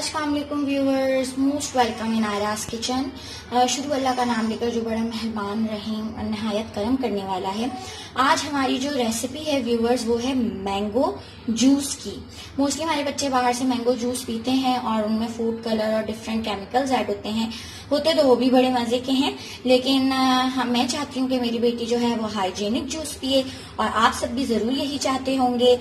अस्सलाम वालेकुम viewers, most welcome in Ayraj kitchen. शुरू अल्लाह का नाम लेकर जो बड़ा मेहरबान रहीम और नहायत करम करने वाला है। आज हमारी जो रेसिपी है व्यूअर्स वो है मैंगो जूस की। मोस्टली हमारे बच्चे बाहर से मैंगो जूस पीते हैं और उनमें फूड कलर और डिफरेंट केमिकल्स ऐड होते तो वो भी बड़े मजे के हैं, लेकिन मैं चाहती हूँ कि मेरी बेटी जो है वो हाइजेनिक जूस पिए और आप सब भी जरूर यही चाहते होंगे।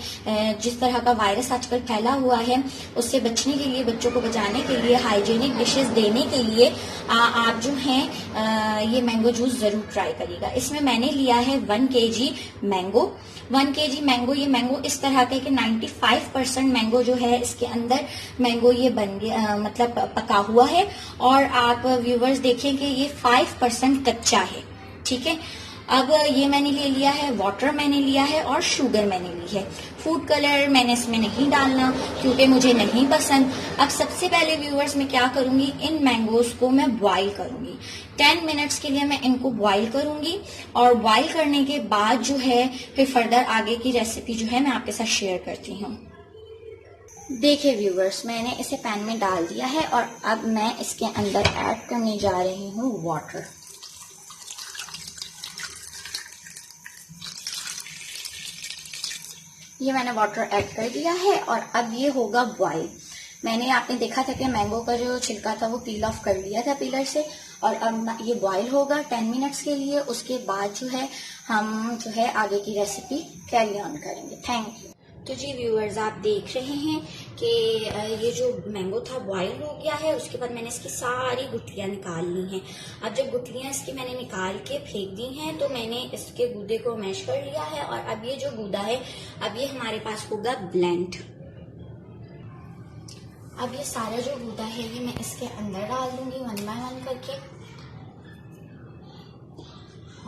जिस तरह का वायरस आजकल फैला हुआ है उससे बचने के लिए, बच्चों को बचाने के लिए, हाइजेनिक डिशेस देने के लिए आप जो हैं ये मैंगो जूस जरूर ट्राई करिएगा। इसमें मैंने लिया है 1 kg मैंगो। 1 kg मैंगो, ये मैंगो इस तरह का कि 95% मैंगो जो है इसके अंदर मैंगो ये बन गया, मतलब पका हुआ है। और आप व्यूवर्स देखें कि ये 5% कच्चा है। ठीक है, अब ये मैंने ले लिया है, वाटर मैंने लिया है और शुगर मैंने ली है। फूड कलर मैंने इसमें नहीं डालना क्योंकि मुझे नहीं पसंद। अब सबसे पहले व्यूवर्स मैं क्या करूंगी, इन मैंगोज को मैं बॉईल करूंगी। 10 मिनट्स के लिए मैं इनको बॉईल करूंगी और बॉईल करने के बाद जो है फिर फर्दर आगे की रेसिपी जो है मैं आपके साथ शेयर करती हूँ। देखिए व्यूवर्स, मैंने इसे पैन में डाल दिया है और अब मैं इसके अंदर ऐड करने जा रही हूँ वाटर। ये मैंने वाटर ऐड कर दिया है और अब ये होगा बॉईल। मैंने आपने देखा था कि मैंगो का जो छिलका था वो पील ऑफ कर लिया था पीलर से और अब ये बॉईल होगा 10 मिनट्स के लिए। उसके बाद जो है हम जो है आगे की रेसिपी कैरी ऑन करेंगे। Thank you. तो जी व्यूअर्स, आप देख रहे हैं कि ये जो मैंगो था बॉईल हो गया है। उसके बाद मैंने इसकी सारी गुठलियां निकाल ली हैं। अब जब गुठलियां इसकी मैंने निकाल के फेंक दी हैं तो मैंने इसके गूदे को मैश कर लिया है और अब ये जो गूदा है अब ये हमारे पास होगा ब्लेंड। अब ये सारा जो गूदा है ये मैं इसके अंदर डाल दूंगी 1 बाय 1 करके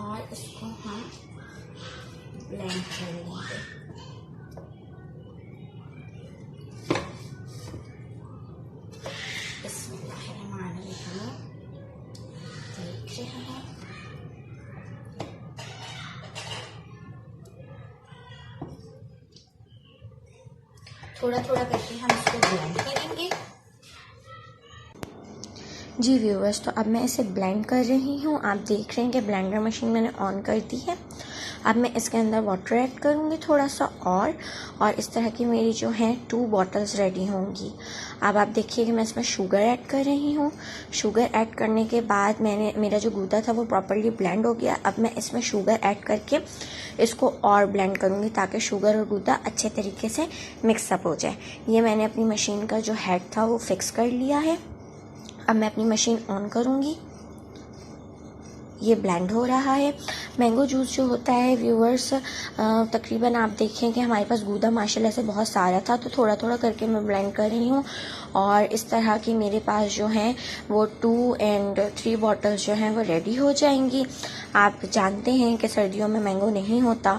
और इसको हम ब्लेंड कर लेंगे। देख रहे हैं थोड़ा थोड़ा करके हम इसको ब्लेंड करेंगे। जी व्यूअर्स, तो अब मैं इसे ब्लेंड कर रही हूँ। आप देख रहे हैं कि ब्लेंडर मशीन मैंने ऑन कर दी है। अब मैं इसके अंदर वाटर ऐड करूँगी थोड़ा सा और इस तरह की मेरी जो है 2 बॉटल्स रेडी होंगी। अब आप देखिए कि मैं इसमें शुगर ऐड कर रही हूँ। शुगर ऐड करने के बाद मेरा जो गूदा था वो प्रॉपर्ली ब्लेंड हो गया। अब मैं इसमें शुगर ऐड करके इसको और ब्लेंड करूँगी ताकि शुगर और गूदा अच्छे तरीके से मिक्सअप हो जाए। ये मैंने अपनी मशीन का जो हेड था वो फिक्स कर लिया है। अब मैं अपनी मशीन ऑन करूँगी। ये ब्लेंड हो रहा है। मैंगो जूस जो होता है व्यूअर्स, तकरीबन आप देखें कि हमारे पास गूदा माशाल्लाह से बहुत सारा था तो थोड़ा थोड़ा करके मैं ब्लेंड कर रही हूँ और इस तरह की मेरे पास जो हैं वो 2 और 3 बॉटल्स जो हैं वो रेडी हो जाएंगी। आप जानते हैं कि सर्दियों में मैंगो नहीं होता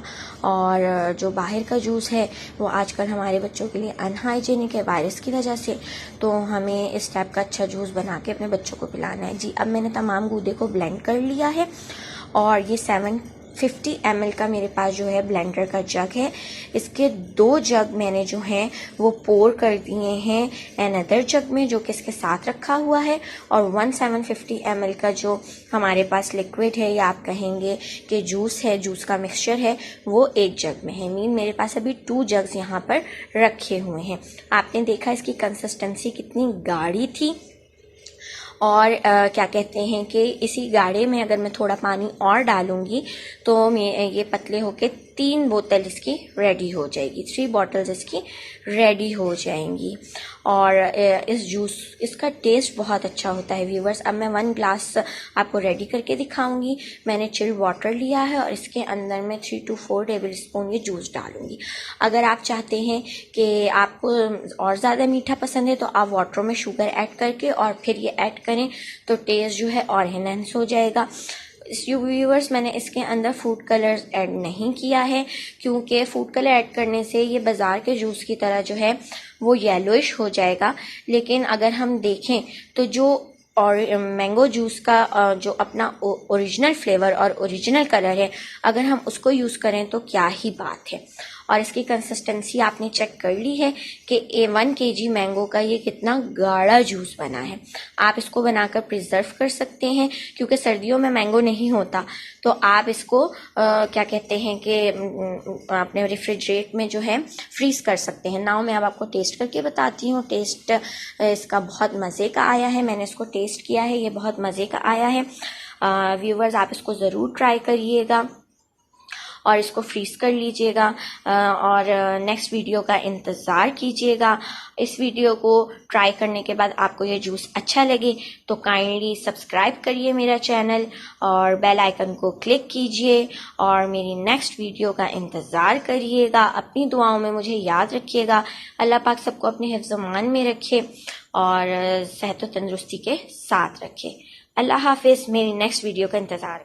और जो बाहर का जूस है वो आजकल हमारे बच्चों के लिए अनहाइजेनिक है वायरस की वजह से, तो हमें इस टाइप का अच्छा जूस बना के अपने बच्चों को पिलाना है। जी, अब मैंने तमाम गूदे को ब्लेंड कर लिया है और ये 750 ml का मेरे पास जो है ब्लेंडर का जग है। इसके 2 जग मैंने जो हैं वो पोर कर दिए हैं अनदर जग में जो कि इसके साथ रखा हुआ है और 750 ml का जो हमारे पास लिक्विड है या आप कहेंगे कि जूस है, जूस का मिक्सचर है, वो 1 जग में है। मेरे पास अभी 2 जग्स यहाँ पर रखे हुए हैं। आपने देखा इसकी कंसिस्टेंसी कितनी गाढ़ी थी और क्या कहते हैं कि इसी गाढ़े में अगर मैं थोड़ा पानी और डालूंगी तो ये पतले होके 3 बोतल इसकी रेडी हो जाएगी, 3 बॉटल्स इसकी रेडी हो जाएंगी। और इस जूस, इसका टेस्ट बहुत अच्छा होता है व्यूवर्स। अब मैं 1 ग्लास आपको रेडी करके दिखाऊंगी। मैंने चिल्ड वाटर लिया है और इसके अंदर मैं 3 to 4 टेबल स्पून ये जूस डालूंगी। अगर आप चाहते हैं कि आपको और ज़्यादा मीठा पसंद है तो आप वाटर में शुगर ऐड करके और फिर ये ऐड करें तो टेस्ट जो है और एनहांस हो जाएगा। व्यूअर्स, मैंने इसके अंदर फूड कलर ऐड नहीं किया है क्योंकि फूड कलर ऐड करने से ये बाज़ार के जूस की तरह जो है वो येलोइश हो जाएगा। लेकिन अगर हम देखें तो जो और मैंगो जूस का जो अपना ओरिजिनल फ्लेवर और ओरिजिनल कलर है, अगर हम उसको यूज़ करें तो क्या ही बात है। और इसकी कंसिस्टेंसी आपने चेक कर ली है कि 1 kg मैंगो का ये कितना गाढ़ा जूस बना है। आप इसको बनाकर प्रिजर्व कर सकते हैं, क्योंकि सर्दियों में मैंगो नहीं होता, तो आप इसको क्या कहते हैं कि अपने रेफ्रिजरेट में जो है फ्रीज कर सकते हैं। नाउ मैं अब आपको टेस्ट करके बताती हूँ। टेस्ट इसका बहुत मज़े का आया है, मैंने इसको टेस्ट किया है, ये बहुत मज़े का आया है। व्यूवर्स, आप इसको ज़रूर ट्राई करिएगा और इसको फ्रीज़ कर लीजिएगा और नेक्स्ट वीडियो का इंतज़ार कीजिएगा। इस वीडियो को ट्राई करने के बाद आपको ये जूस अच्छा लगे तो काइंडली सब्सक्राइब करिए मेरा चैनल और बेल आइकन को क्लिक कीजिए और मेरी नेक्स्ट वीडियो का इंतज़ार करिएगा। अपनी दुआओं में मुझे याद रखिएगा। अल्लाह पाक सबको अपने हिफ्ज़ मान में रखे और सेहत व तंदुरुस्ती के साथ रखे। अल्लाह हाफिज़। मेरी नेक्स्ट वीडियो का इंतज़ार।